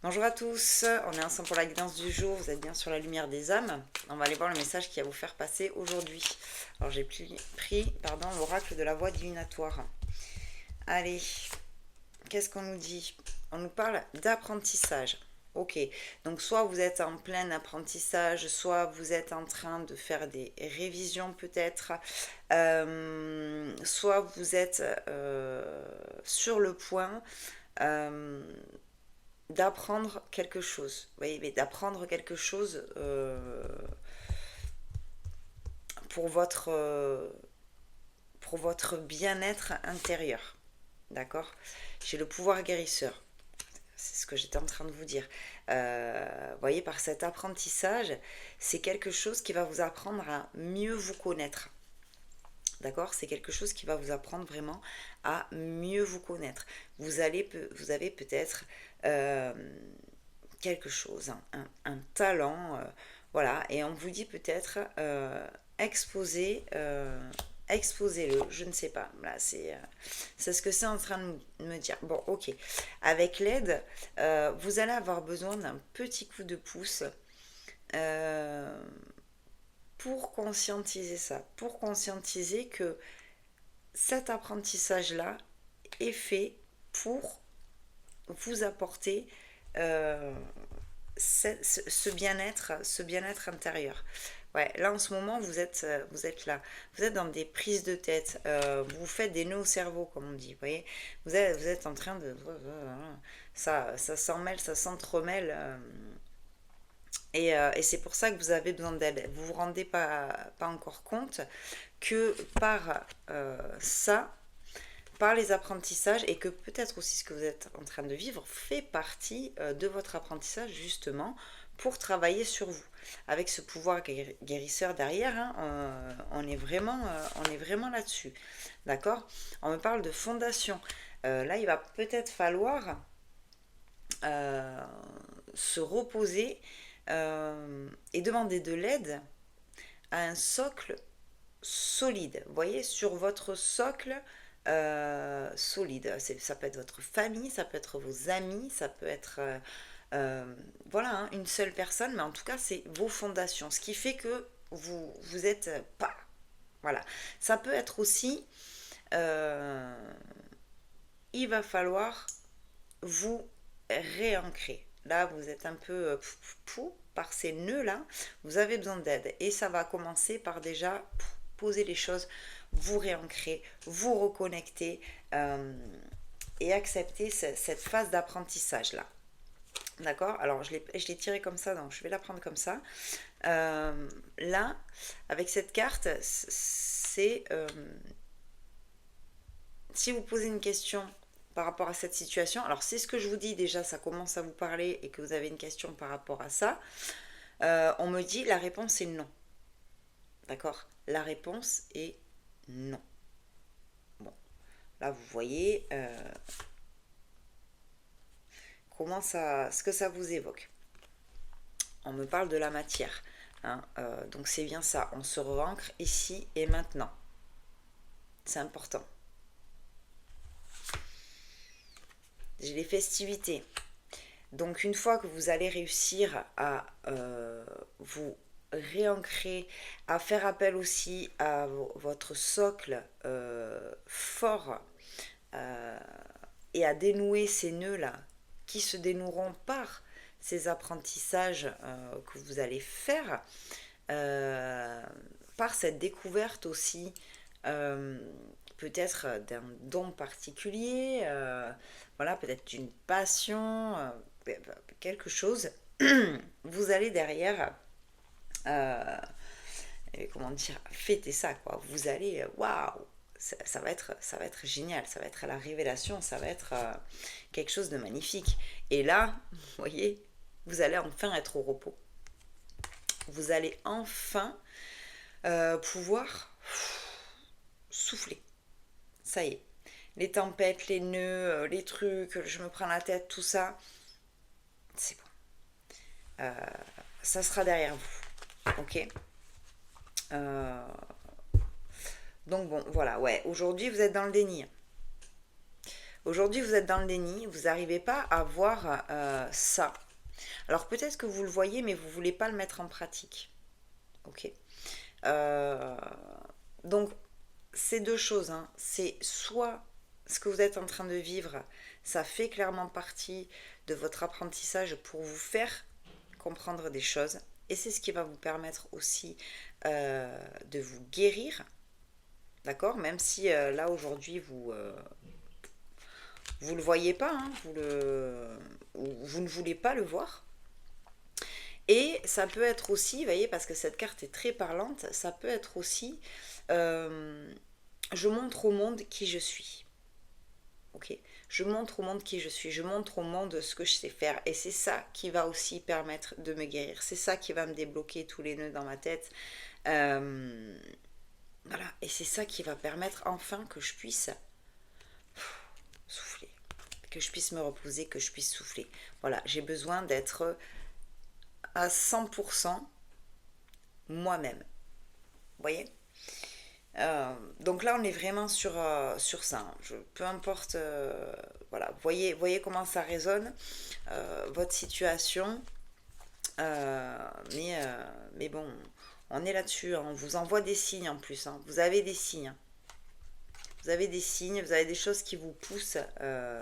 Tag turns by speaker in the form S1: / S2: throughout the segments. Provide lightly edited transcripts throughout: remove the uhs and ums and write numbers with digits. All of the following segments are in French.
S1: Bonjour à tous, on est ensemble pour la guidance du jour, vous êtes bien sur la lumière des âmes. On va aller voir le message qui va vous faire passer aujourd'hui. Alors j'ai pris l'oracle de la voix divinatoire. Allez, qu'est-ce qu'on nous dit? On nous parle d'apprentissage. Ok, donc soit vous êtes en plein apprentissage, soit vous êtes en train de faire des révisions peut-être, soit vous êtes sur le point euh, d'apprendre quelque chose. Vous voyez, mais d'apprendre quelque chose pour votre, euh, pour votre bien-être intérieur. D'accord? J'ai le pouvoir guérisseur. C'est ce que j'étais en train de vous dire. Vous voyez, par cet apprentissage, c'est quelque chose qui va vous apprendre à mieux vous connaître. D'accord? C'est quelque chose qui va vous apprendre vraiment à mieux vous connaître. Vous avez peut-être euh, quelque chose, un talent, voilà, et on vous dit peut-être exposez-le, je ne sais pas, voilà, c'est ce que c'est en train de me dire. Bon, ok, avec l'aide, vous allez avoir besoin d'un petit coup de pouce euh, pour conscientiser ça, pour conscientiser que cet apprentissage-là est fait pour vous apporter euh, ce bien-être intérieur. Ouais, là en ce moment vous êtes là, vous êtes dans des prises de tête, vous faites des nœuds au cerveau comme on dit, vous voyez, vous êtes en train de, ça s'emmêle, ça s'entremêle, et c'est pour ça que vous avez besoin d'aide. Vous vous rendez pas encore compte que par ça, par les apprentissages, et que peut-être aussi ce que vous êtes en train de vivre fait partie de votre apprentissage justement pour travailler sur vous. Avec ce pouvoir guérisseur derrière, hein, on est vraiment là-dessus. D'accord? On me parle de fondation. Là, il va peut-être falloir euh, se reposer et demander de l'aide à un socle solide. Vous voyez, sur votre socle solide. Ça peut être votre famille, ça peut être vos amis, ça peut être voilà, hein, une seule personne, mais en tout cas, c'est vos fondations. Ce qui fait que vous êtes pas. Voilà. Ça peut être aussi, euh, il va falloir vous réancrer. Là, vous êtes un peu par ces nœuds-là, vous avez besoin d'aide. Et ça va commencer par déjà poser les choses, vous réancrer, vous reconnecter et accepter cette phase d'apprentissage-là. D'accord? Alors, je l'ai tiré comme ça, donc je vais la prendre comme ça. Là, avec cette carte, c'est si vous posez une question par rapport à cette situation, alors c'est ce que je vous dis déjà, ça commence à vous parler et que vous avez une question par rapport à ça, on me dit la réponse est non. D'accord? La réponse est non. Bon, là vous voyez ce que ça vous évoque. On me parle de la matière. Hein, donc c'est bien ça, on se re-ancre ici et maintenant. C'est important. J'ai les festivités. Donc une fois que vous allez réussir à vous réancrer, à faire appel aussi à votre socle fort euh, et à dénouer ces nœuds-là qui se dénoueront par ces apprentissages que vous allez faire, euh, par cette découverte aussi euh, peut-être d'un don particulier, voilà, peut-être d'une passion, quelque chose, vous allez derrière, euh, comment dire, fêter ça, quoi. Vous allez, waouh, ça va être génial, ça va être la révélation, ça va être quelque chose de magnifique. Et là, vous voyez, vous allez enfin être au repos. Vous allez enfin pouvoir souffler. Ça y est. Les tempêtes, les nœuds, les trucs, je me prends la tête, tout ça, c'est bon. Euh, Ça sera derrière vous. Ok. Euh, donc bon, voilà, ouais. Aujourd'hui, vous êtes dans le déni. Aujourd'hui, vous êtes dans le déni, vous n'arrivez pas à voir ça. Alors peut-être que vous le voyez, mais vous ne voulez pas le mettre en pratique. Ok. Donc, c'est deux choses. Hein. C'est soit ce que vous êtes en train de vivre, ça fait clairement partie de votre apprentissage pour vous faire comprendre des choses. Et c'est ce qui va vous permettre aussi de vous guérir. D'accord? Même si là, aujourd'hui, vous le voyez pas, hein, vous ne voulez pas le voir. Et ça peut être aussi, vous voyez, parce que cette carte est très parlante, ça peut être aussi, je montre au monde qui je suis. Ok, je montre au monde qui je suis, je montre au monde ce que je sais faire. Et c'est ça qui va aussi permettre de me guérir. C'est ça qui va me débloquer tous les nœuds dans ma tête. Voilà, et c'est ça qui va permettre enfin que je puisse souffler, que je puisse me reposer, que je puisse souffler. Voilà, j'ai besoin d'être à 100% moi-même. Vous voyez? Donc là, on est vraiment sur ça. Hein. Peu importe, voilà, voyez comment ça résonne, votre situation. Mais bon, on est là-dessus. Hein. On vous envoie des signes en plus. Hein. Vous avez des signes. Vous avez des signes, vous avez des choses qui vous poussent à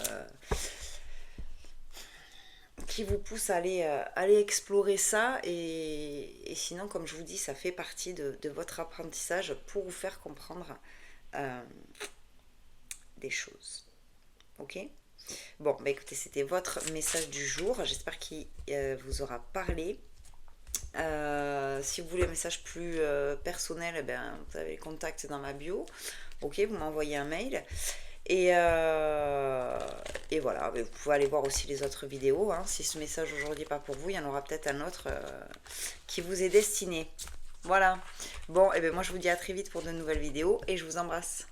S1: aller explorer ça. Et sinon, comme je vous dis, ça fait partie de votre apprentissage pour vous faire comprendre des choses. Ok? Bon, bah écoutez, c'était votre message du jour. J'espère qu'il vous aura parlé. Si vous voulez un message plus personnel, eh ben, vous avez le contact dans ma bio. Ok, vous m'envoyez un mail. Et voilà, vous pouvez aller voir aussi les autres vidéos. Hein. Si ce message aujourd'hui n'est pas pour vous, il y en aura peut-être un autre qui vous est destiné. Voilà. Bon, et bien moi je vous dis à très vite pour de nouvelles vidéos et je vous embrasse.